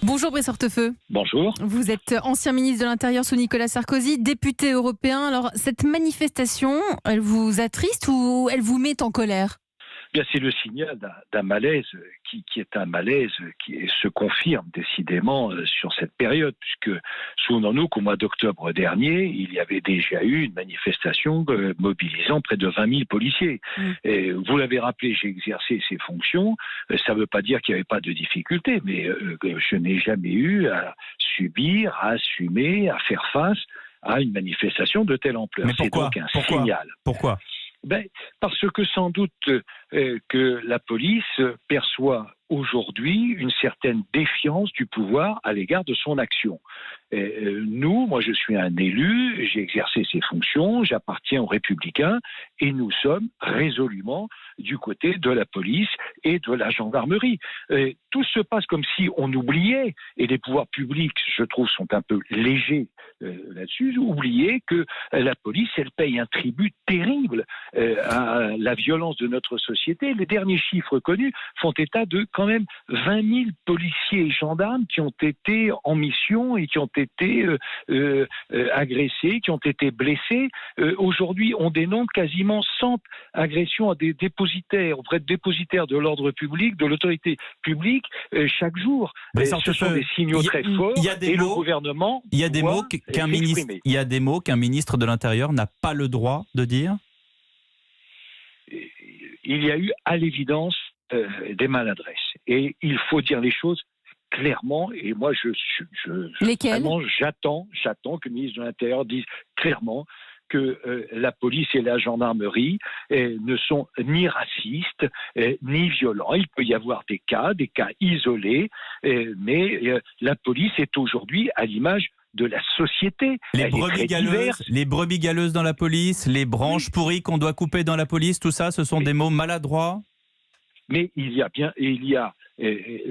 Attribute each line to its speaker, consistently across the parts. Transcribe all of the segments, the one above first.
Speaker 1: Bonjour Brice Hortefeux.
Speaker 2: Bonjour.
Speaker 1: Vous êtes ancien ministre de l'Intérieur sous Nicolas Sarkozy, député européen. Alors, cette manifestation, elle vous attriste ou elle vous met en colère ?
Speaker 2: Bien, c'est le signal d'un malaise qui est un malaise qui se confirme décidément sur cette période, puisque souvenons-nous qu'au mois d'octobre dernier, il y avait déjà eu une manifestation mobilisant près de 20 000 policiers. Et vous l'avez rappelé, j'ai exercé ces fonctions. Ça ne veut pas dire qu'il n'y avait pas de difficultés, mais je n'ai jamais eu à subir, à assumer, à faire face à une manifestation de telle ampleur.
Speaker 3: Mais pourquoi ?
Speaker 2: C'est donc un signal.
Speaker 3: Pourquoi ?
Speaker 2: Parce que sans doute que la police perçoit aujourd'hui une certaine défiance du pouvoir à l'égard de son action. Moi je suis un élu, j'ai exercé ces fonctions, j'appartiens aux Républicains et nous sommes résolument du côté de la police et de la gendarmerie. Tout se passe comme si on oubliait, et les pouvoirs publics, je trouve, sont un peu légers là-dessus, oublier que la police, elle paye un tribut terrible à la violence de notre société. Les derniers chiffres connus font état de quand même 20 000 policiers et gendarmes qui ont été en mission et qui ont été agressés, qui ont été blessés. Aujourd'hui, on dénombre quasiment 100 agressions à des dépositaires, auprès de dépositaires de l'ordre public, de l'autorité publique, chaque jour. Ce sont des signaux très forts. Le gouvernement
Speaker 3: il y a des mots qu'un ministre de l'Intérieur n'a pas le droit de dire.
Speaker 2: Il y a eu à l'évidence des maladresses. Et il faut dire les choses clairement. Et moi,
Speaker 1: Lesquelles ?
Speaker 2: vraiment, j'attends que le ministre de l'Intérieur dise clairement que la police et la gendarmerie ne sont ni racistes, ni violents. Il peut y avoir des cas isolés, mais la police est aujourd'hui à l'image de la société.
Speaker 3: Les brebis galeuses dans la police, les branches pourries qu'on doit couper dans la police, tout ça, ce sont des mots maladroits.
Speaker 2: Mais vous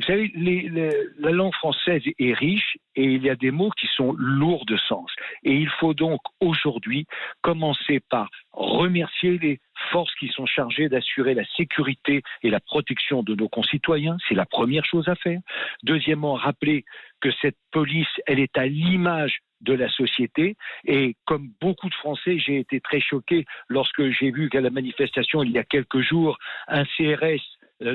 Speaker 2: savez, la langue française est riche et il y a des mots qui sont lourds de sens. Et il faut donc aujourd'hui commencer par remercier les forces qui sont chargées d'assurer la sécurité et la protection de nos concitoyens. C'est la première chose à faire. Deuxièmement, rappeler que cette police, elle est à l'image de la société. Et comme beaucoup de Français, j'ai été très choqué lorsque j'ai vu qu'à la manifestation, il y a quelques jours, un CRS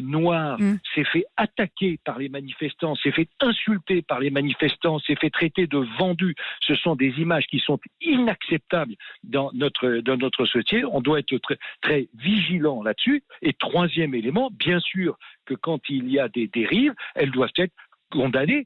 Speaker 2: noir s'est fait attaquer par les manifestants, s'est fait insulter par les manifestants, s'est fait traiter de vendu. Ce sont des images qui sont inacceptables dans notre société. On doit être très, très vigilant là-dessus. Et troisième élément, bien sûr que quand il y a des dérives, elles doivent être condamnées